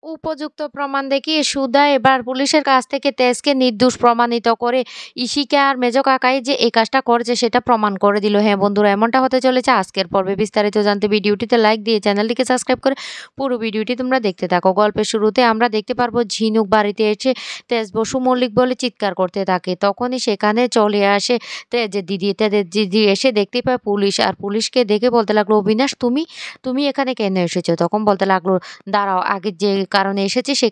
উপযুক্ত প্রমাণ দেখিয়ে সুধা এবার পুলিশের কাছ থেকে তেজকে নির্দোষ প্রমাণিত করে ইশিকা আর মেজ কাকাই যে এই কাজটা করেছে সেটা প্রমাণ করে দিল। হ্যাঁ বন্ধুরা, এমনটা হতে চলেছে আজকের পর্বে। বিস্তারিত জানতে ভিডিওটিতে লাইক দিয়ে চ্যানেলটিকে সাবস্ক্রাইব করে পুরো ভিডিওটি তোমরা দেখতে থাকো। গল্পের শুরুতে আমরা দেখতে পারবো ঝিনুক বাড়িতে এসে তেজ বসু মল্লিক বলে চিৎকার করতে থাকে। তখনই সেখানে চলে আসে তেজের দিদি এসে দেখতে পায় পুলিশ, আর পুলিশকে দেখে বলতে লাগলো, অবিনাশ তুমি তুমি এখানে কেন এসেছো? তখন বলতে লাগলো, দাঁড়াও, আগে যে কারণে এসেছি সে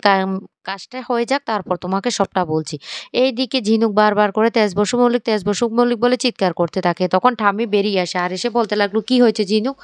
কাজটা হয়ে যাক, তারপর তোমাকে সবটা বলছি। এইদিকে ঝিনুক বারবার করে তেজ বসু মল্লিক বলে চিৎকার করতে থাকে। তখন ঠাম্মি বেরিয়ে আসে আর এসে বলতে লাগলো, কি হয়েছে ঝিনুক,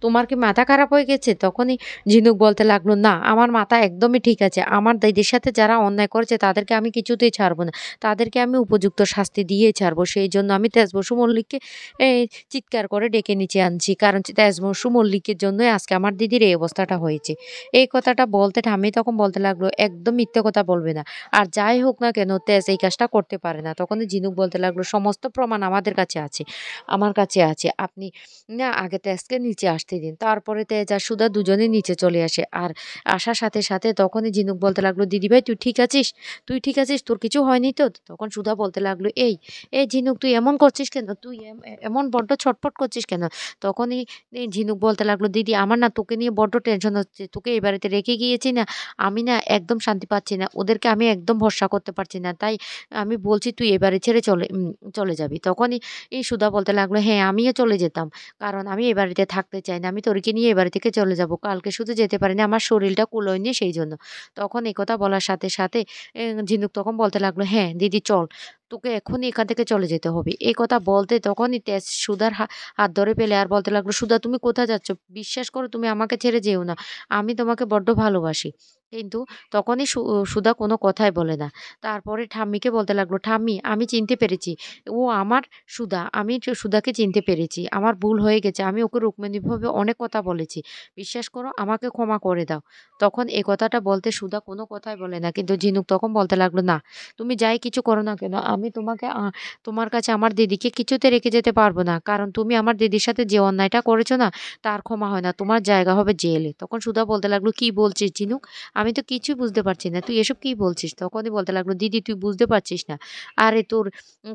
তোমার কি মাথা খারাপ হয়ে গেছে? তখনই ঝিনুক বলতে লাগলো, না আমার মাথা একদমই ঠিক আছে। আমার দিদির সাথে যারা অন্যায় করেছে তাদেরকে আমি কিছুতেই ছাড়বো না, তাদেরকে আমি উপযুক্ত শাস্তি দিয়ে ছাড়বো। সেই জন্য আমি তেজ বসু মল্লিককে এই চিৎকার করে ডেকে নিচে আনছি, কারণ তেজ বসু মল্লিকের জন্যই আজকে আমার দিদির এই অবস্থাটা হয়েছে। এই কথাটা বলতে ঠাম্মি তখন বলতে লাগলো, একদম মিথ্যে কথা বলবে না, আর যাই হোক না কেন তেজ এই কাজটা করতে পারে না। তখনই ঝিনুক বলতে লাগলো, সমস্ত প্রমাণ আমাদের কাছে আছে, আমার কাছে আছে, আপনি না আগে তেজকে নিচে আসতে দিন। তারপরে তেজ আর সুধা দুজনেই নিচে চলে আসে, আর আসার সাথে সাথে তখনই ঝিনুক বলতে লাগলো, দিদিভাই তুই ঠিক আছিস? তুই ঠিক আছিস? তোর কিছু হয়নি তো? তখন সুধা বলতে লাগলো, এই এই ঝিনুক তুই এমন করছিস কেন? তুই এমন বড্ড ছটফট করছিস কেন? তখনই ঝিনুক বলতে লাগলো, দিদি আমার না তোকে নিয়ে বড্ড টেনশন হচ্ছে, তোকে এই বাড়িতে রেখে গিয়েছি না, আমি না একদম শান্তি পাচ্ছি না, ওদেরকে আমি একদম ভরসা করতে পারছি না, তাই আমি বলছি তুই এ বাড়ি ছেড়ে চলে যাবি। তখনই এই সুধা বলতে লাগলো, হ্যাঁ আমিও চলে যেতাম, কারণ আমি এ বাড়িতে থাকতে চাই না, আমি তোরকে নিয়ে এ বাড়ি থেকে চলে যাব, কালকে শুধু যেতে পারি না, আমার শরীরটা কুলোয়নি সেই জন্য। তখন এই কথা বলার সাথে সাথে ঝিনুক তখন বলতে লাগলো, হ্যাঁ দিদি চল, তোকে এখনই এখান থেকে চলে যেতে হবে। এই কথা বলতে তখনই তেজ সুধার হাত ধরে পেলে আর বলতে লাগলো, সুধা তুমি কোথায় যাচ্ছ? বিশ্বাস করো তুমি আমাকে ছেড়ে যেও না, আমি তোমাকে বড্ড ভালোবাসি। কিন্তু তখনই সুধা কোনো কথাই বলে না। তারপরে ঠাম্মিকে বলতে লাগলো, ঠাম্মি আমি চিনতে পেরেছি, ও আমার সুধা, আমি সুধাকে চিনতে পেরেছি, আমার ভুল হয়ে গেছে, আমি ওকে রুকমিনিভাবে অনেক কথা বলেছি, বিশ্বাস করো আমাকে ক্ষমা করে দাও। তখন এই কথাটা বলতে সুধা কোনো কথাই বলে না, কিন্তু ঝিনুক তখন বলতে লাগলো, না তুমি যাই কিছু করো না কেন, আমি তোমাকে তোমার কাছে আমার দিদিকে কিছুতে রেখে যেতে পারবো না, কারণ তুমি আমার দিদির সাথে যে অন্যায়টা করেছো না তার ক্ষমা হয় না, তোমার জায়গা হবে জেলে। তখন সুধা বলতে লাগলো, কি বলছিস ঝিনুক, আমি তো কিছুই বুঝতে পারছি না, তুই এসব কি বলছিস? তখনই বলতে লাগলো, দিদি তুই বুঝতে পারছিস না, আরে তোর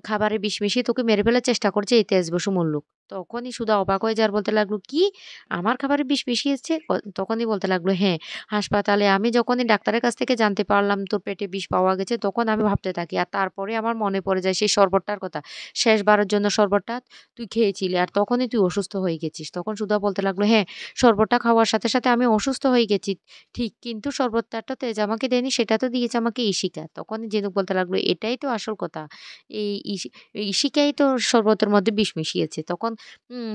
খাবারে বিষ মিশিয়ে তোকে মেরে ফেলার চেষ্টা করছে এই তেজ বসু মল্লুক। তখনই সুধা অবাক হয়ে যাওয়ার বলতে লাগলো, কি আমার খাবারে বিষ মিশিয়েছে? তখনই বলতে লাগলো, হ্যাঁ হাসপাতালে আমি যখনই ডাক্তারের কাছ থেকে জানতে পারলাম তোর পেটে বিষ পাওয়া গেছে, তখন আমি ভাবতে থাকি, আর তারপরে আমার মনে পড়ে যায় সেই শরবতটার কথা, শেষবারের জন্য শরবতটা তুই খেয়েছিলি, আর তখনই তুই অসুস্থ হয়ে গেছিস। তখন সুধা বলতে লাগলো, হ্যাঁ শরবতটা খাওয়ার সাথে সাথে আমি অসুস্থ হয়ে গেছি ঠিক, কিন্তু শরবতটা তো তেজ আমাকে দেয়নি, সেটা তো দিয়েছে আমাকে ইশিকা। তখনই ঝিনুক বলতে লাগলো, এটাই তো আসল কথা, এই ইশিকাই তো শরবতের মধ্যে বিষ মিশিয়েছে। তখন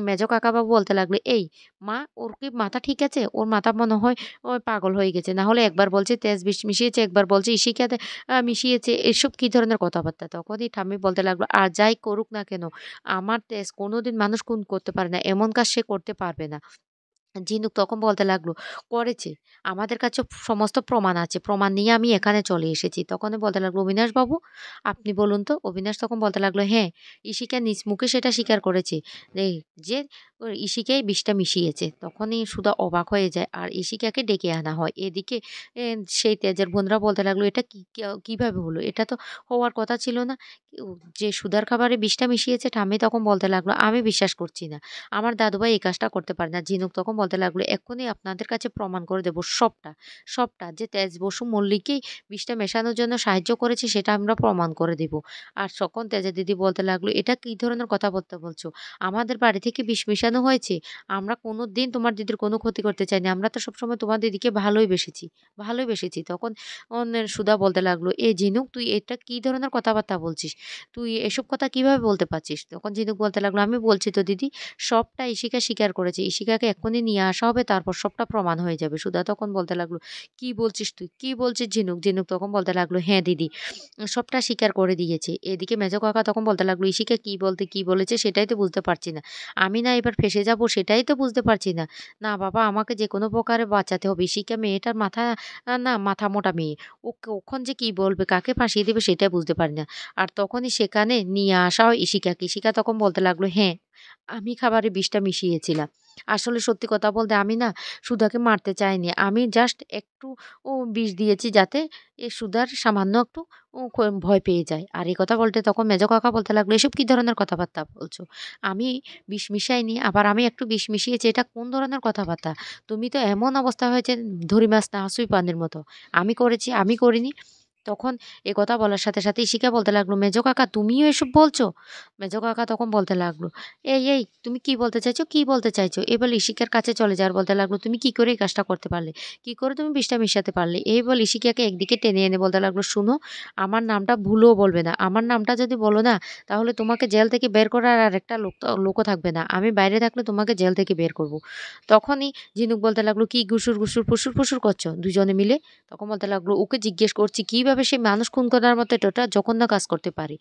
মেজ কাকাবাবু বলতে লাগলো, এই মা ওর কি মাথা ঠিক আছে? ওর মাথা মনে হয় ওই পাগল হয়ে গেছে, না হলে একবার বলছে তেজ বিষ মিশিয়েছে, একবার বলছে ইশিকা মিশিয়েছে, এসব কি ধরনের কথাবার্তা? তখনই ঠাম্মি বলতে লাগলো, আর যাই করুক না কেন আমার তেজ কোনোদিন মানুষ খুন করতে পারে না, এমন কাজ সে করতে পারবে না। ঝিনুক তখন বলতে লাগলো, করেছে, আমাদের কাছে সমস্ত প্রমাণ আছে, প্রমাণ নিয়ে আমি এখানে চলে এসেছি। তখনই বলতে লাগলো, অবিনাশ বাবু আপনি বলুন তো। অবিনাশ তখন বলতে লাগলো, হ্যাঁ ইশিকা নিজ মুখে সেটা স্বীকার করেছে, এই যে ইশিকাই বিষটা মিশিয়েছে। তখনই সুধা অবাক হয়ে যায় আর ইশিকাকে ডেকে আনা হয়। এদিকে সেই তেজের বোনরা বলতে লাগলো, এটা কিভাবে হলো, এটা তো হওয়ার কথা ছিল না, যে সুধার খাবারে বিষটা মিশিয়েছে। ঠাম্মি তখন বলতে লাগলো, আমি বিশ্বাস করছি না, আমার দাদুভাই এই কাজটা করতে পারে না। ঝিনুক তখন বলতে লাগলো, এক্ষুনি আপনাদের কাছে প্রমাণ করে দেবো সবটা, সবটা যে তেজ বসু মল্লিকই বিষটা মেশানোর জন্য সাহায্য করেছে সেটা আমরা প্রমাণ করে দেব। আর তখন তেজের দিদি বলতে লাগলো, এটা কি ধরনের কথাবার্তা বলছো? আমাদের বাড়ি থেকে বিষ মেশানো হয়েছে? আমরা কোনোদিন তোমার দিদির কোনো ক্ষতি করতে চাইনি, আমরা তো সবসময় তোমার দিদিকে ভালোই বেসেছি, ভালোই বেসেছি। তখন সুধা বলতে লাগলো, এ ঝিনুক তুই এটা কি ধরনের কথাবার্তা বলছিস? তুই এসব কথা কিভাবে বলতে পারছিস? তখন ঝিনুক বলতে লাগলো, আমি বলছি তো দিদি, সবটা ইশিকা স্বীকার করেছে। ইশিকাকে এক্ষুনি নিয়ে আসা হবে, তারপর সবটা প্রমাণ হয়ে যাবে। সুধা তখন বলতে লাগলো, কি বলছিস তুই? কি বলছিস ঝিনুক? ঝিনুক তখন বলতে লাগলো, হ্যাঁ দিদি সবটা স্বীকার করে দিয়েছে। এদিকে মেজ কাকা তখন বলতে লাগলো, ইশিকা কি বলতে কি বলেছে সেটাই তো বুঝতে পারছি না। আমি না এবার ফেঁসে যাব সেটাই তো বুঝতে পারছি না। না বাবা আমাকে যে কোনো প্রকারে বাঁচাতে হবে। ইশিকা মেয়েটার মাথা না মাথা মোটা মেয়ে। ও কখন যে কি বলবে, কাকে ফাঁসিয়ে দেবে সেটাই বুঝতে পারি না। আর তখনই সেখানে নিয়ে আসা হয় ইশিকাকে। ইশিকা তখন বলতে লাগলো, হ্যাঁ আমি খাবারে বিষটা মিশিয়েছিলাম। আসলে সত্যি কথা বলতে আমি না সুধাকে মারতে চাইনি। আমি জাস্ট একটু বিষ দিয়েছি যাতে সুধার সামান্য একটু ভয় পেয়ে যায়। আর এই কথা বলতে তখন মেজো কাকা বলতে লাগলো, "এসব কি ধরনের কথাবার্তা বলছো? আমি বিষ মিশাইনি, আবার আমি একটু বিষ মিশিয়েছি। এটা কোন ধরনের কথাবার্তা? তুমি তো এমন অবস্থা হয়েছে ধরি মাছ না হাসুই পানির মতো। আমি করেছি, আমি করিনি।" তখন এ কথা বলার সাথে, সাথে ইশিকা বলতে লাগলো, "মেজো কাকা তুমিও এসব বলছো?" মেজো কাকা তখন বলতে লাগলো, "এই তুমি কি বলতে চাইছো? কি বলতে চাইছো?" এই বলে ইশিকার কাছে চলে যায় আর বলতে লাগলো, "তুমি কি করে এই কাজটা করতে পারলে? কি করে তুমি বিষটা মিশাতে পারলে?" এই বলে ইশিকাকে একদিকে টেনে এনে বলতে লাগলো, "শুনো, আমার নামটা ভুলেও বলবে না। আমার নামটা যদি বলো না তাহলে তোমাকে জেল থেকে বের করার আরেকটা লোকও থাকবে না। আমি বাইরে থাকলে তোমাকে জেল থেকে বের করব।" তখনই ঝিনুক বলতে লাগলো, "কি গুসুর, গুসুর, ফুসুর, ফুসুর করছো দুজনে মিলে?" তখন বলতে লাগলো, "ওকে জিজ্ঞেস করছি কিভাবে সে মানুষ খুন করার মতো এতটা জঘন্য কাজ করতে পারে?"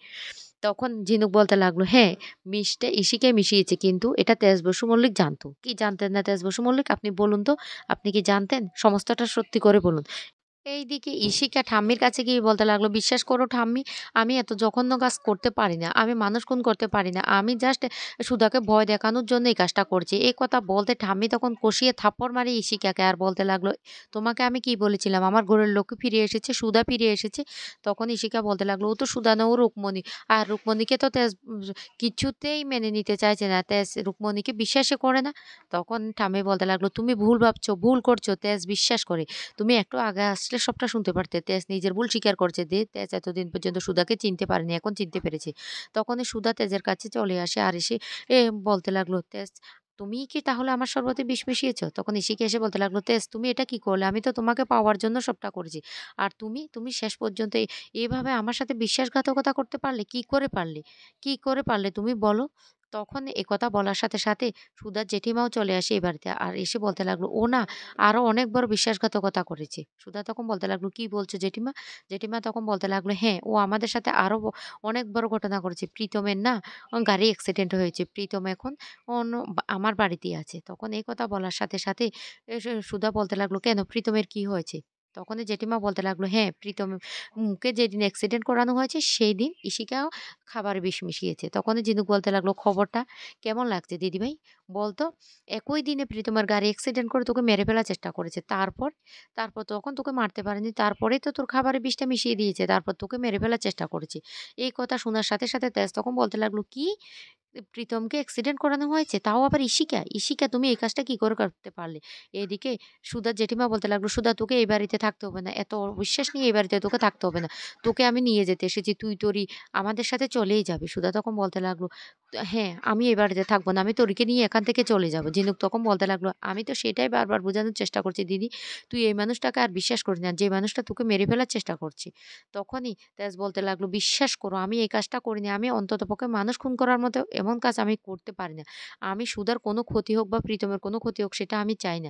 তখন ঝিনুক বলতে লাগলো, "হ্যাঁ, বিষটা ইশিকাই মিশিয়েছে কিন্তু এটা তেজ বসু মল্লিক জানতো।" "কি জানতেন না তেজ বসু মল্লিক? আপনি বলুন তো, আপনি কি জানতেন? সমস্তটা সত্যি করে বলুন।" এইদিকে ইশিকা ঠাম্মির কাছে গিয়ে বলতে লাগলো, "বিশ্বাস করো ঠাম্মি, আমি এত জঘন্য কাজ করতে পারি না। আমি মানুষ খুন করতে পারি না। আমি জাস্ট সুধাকে ভয় দেখানোর জন্য এই কাজটা করছি।" এই কথা বলতে ঠাম্মি তখন কষিয়ে থাপ্পড় মারে ইশিকাকে আর বলতে লাগলো, "তোমাকে আমি কি বলেছিলাম? আমার ঘরের লক্ষ্মী ফিরে এসেছে, সুধা ফিরে এসেছে।" তখন ইশিকা বলতে লাগলো, "ও তো সুধা না, ও রুকমণি। আর রুকমণিকে তো তেজ কিছুতেই মেনে নিতে চাইছে না। তেজ রুকমণিকে বিশ্বাসই করে না।" তখন ঠাম্মি বলতে লাগলো, "তুমি ভুল ভাবছো, ভুল করছো। তেজ বিশ্বাস করে। তুমি একটু আগে আসলে সবটা শুনতে পারতে। তেজ নিজের ভুল স্বীকার করছে যে তেজ এতদিন পর্যন্ত সুধাকে চিনতে পারেনি, এখন চিনতে পেরেছে। তখনই সুধা তেজের কাছে চলে আসে আর এসে বলতে লাগলো, "তেজ তুমিই কি তাহলে আমার শরবতে বিষ মিশিয়েছ?" তখন ইশিকা এসে বলতে লাগলো, "তেজ তুমি এটা কি করলে? আমি তো তোমাকে পাওয়ার জন্য সবটা করেছি। আর তুমি শেষ পর্যন্ত এভাবে আমার সাথে বিশ্বাসঘাতকতা করতে পারলে? কি করে পারলে? কি করে পারলে তুমি বলো?" তখন একথা বলার সাথে, সাথে সুধার জেঠিমাও চলে আসে এই বাড়িতে। আর এসে বলতে লাগলো, "ও না আরো অনেক বড় বিশ্বাসঘাতকতা করেছে।" সুধা তখন বলতে লাগলো, "কি বলছো জেঠিমা?" জেঠিমা তখন বলতে লাগলো, "হ্যাঁ, ও আমাদের সাথে আরো অনেক বড় ঘটনা করেছে। প্রীতমের না গাড়ি অ্যাক্সিডেন্ট হয়েছে। প্রীতম এখন আমার বাড়িতেই আছে।" তখন এই কথা বলার সাথে, সাথে সুধা বলতে লাগলো, "কেন প্রীতমের কি হয়েছে?" তখনই জেঠিমা বলতে লাগলো, "হ্যাঁ, প্রীতমকে যেদিন অ্যাক্সিডেন্ট করানো হয়েছে সেই দিন ইশিকাও খাবারে বিষ মিশিয়েছে।" তখনই ঝিনুক বলতে লাগলো, "খবরটা কেমন লাগছে দিদিভাই? বলতো একই দিনে প্রীতমের গাড়ি অ্যাক্সিডেন্ট করে তোকে মেরে ফেলার চেষ্টা করেছে। তারপর তখন তোকে মারতে পারেনি। তারপরেই তো তোর খাবারে বিষটা মিশিয়ে দিয়েছে। তারপর তোকে মেরে ফেলার চেষ্টা করেছে।" এই কথা শোনার সাথে, সাথে তেজ তখন বলতে লাগলো, "কি? প্রীতমকে অ্যাক্সিডেন্ট করানো হয়েছে? তাও আবার ইশিকা? ইশিকা তুমি এই কাজটা কি করে করতে পারলে?" এদিকে সুধার জেঠিমা বলতে লাগলো, "সুধা তোকে এই বাড়িতে থাকতে হবে না। এত বিশ্বাস নিয়ে এই বাড়িতে তোকে থাকতে হবে না। তোকে আমি নিয়ে যেতে এসেছি। তুই তোরই আমাদের সাথে চলেই যাবি।" সুধা তখন বলতে লাগলো, "হ্যাঁ, আমি এই বাড়িতে থাকবো না। আমি তোরিকে নিয়ে এখান থেকে চলে যাবো।" ঝিনুক তখন বলতে লাগলো, "আমি তো সেটাই বারবার বোঝানোর চেষ্টা করছি দিদি। তুই এই মানুষটাকে আর বিশ্বাস করিস না, যে মানুষটা তোকে মেরে ফেলার চেষ্টা করছে।" তখনই তেজ বলতে লাগলো, "বিশ্বাস করো আমি এই কাজটা করিনি। আমি অন্ততপক্ষে মানুষ খুন করার মতো এমন কাজ আমি করতে পারি না। আমি সুধার কোনো ক্ষতি হোক বা প্রীতমের কোনো ক্ষতি হোক সেটা আমি চাই না।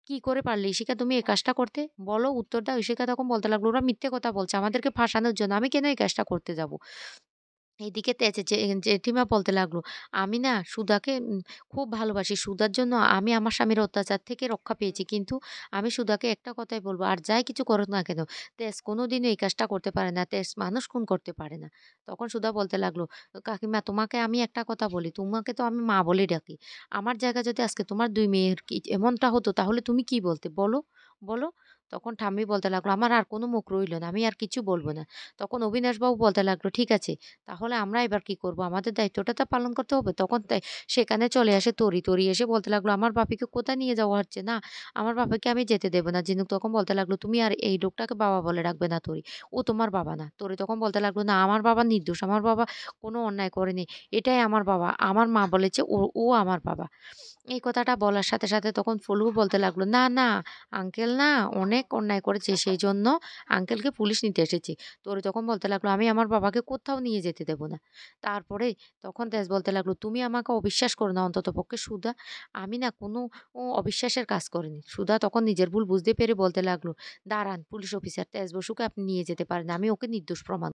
কি করে পারলে ইশিকা তুমি এই কাজটা করতে? বলো উত্তর দাও।" ইশিকা তখন বলতে লাগলো, "ওরা মিথ্যে কথা বলছে আমাদেরকে ফাঁসানোর জন্য। আমি কেন এই কাজটা করতে যাব?" এদিকে জেঠিমা বলতে লাগলো, "আমি না সুধাকে খুব ভালোবাসি। সুধার জন্য আমি আমার স্বামীর অত্যাচার থেকে রক্ষা পেয়েছি। কিন্তু আমি সুধাকে একটা কথাই বলব, আর যাই কিছু করুক না কেন, তেজ কোনোদিনও এই কাজটা করতে পারে না। তেজ মানুষ খুন করতে পারে না।" তখন সুধা বলতে লাগলো, "কাকিমা তোমাকে আমি একটা কথা বলি, তোমাকে তো আমি মা বলেই ডাকি। আমার জায়গায় যদি আজকে তোমার ২ মেয়ের কি এমনটা হতো তাহলে তুমি কি বলতে? বলো, বলো?" তখন ঠাম্মি বলতে লাগলো, "আমার আর কোনো মুখ রইল না। আমি আর কিছু বলব না।" তখন অবিনাশবাবু বলতে লাগলো, "ঠিক আছে। তাহলে আমরা এবার কি করব? আমাদের দায়িত্বটা তো পালন করতে হবে।" তখন সেখানে চলে আসে তরি। তরি এসে বলতে লাগলো, "আমার বাপিকে কোথায় নিয়ে যাওয়া হচ্ছে? না, আমার বাবাকে আমি যেতে দেব না।" ঝিনুক তখন বলতে লাগলো, "তুমি আর এই লোকটাকে বাবা বলে ডাকবে না তরি। ও তোমার বাবা না।" তরি তখন বলতে লাগলো, "না, আমার বাবা নির্দোষ। আমার বাবা কোনো অন্যায় করেনি। এটাই আমার বাবা। আমার মা বলেছে ও আমার বাবা।" এই কথাটা বলার সাথে, সাথে তখন ফুলু বলতে লাগলো, "না, না, আঙ্কেল না অনেক অন্যায় করেছে। সেইজন্য আঙ্কেলকে পুলিশ নিতে এসেছি।" তরি তখন বলতে লাগলো, "আমি আমার বাবাকে কোথাও নিয়ে যেতে দেব না।" তারপরে তখন তেজ বলতে লাগলো, "তুমি আমাকে অবিশ্বাস করো না অন্ততপক্ষে সুধা। আমি না কোনো অবিশ্বাসের কাজ করিনি।" সুধা তখন নিজের ভুল বুঝতে পেরে বলতে লাগলো, "দাঁড়ান পুলিশ অফিসার তেজ বসুকে আপনি নিয়ে যেতে পারেন। আমি ওকে নির্দোষ প্রমাণ"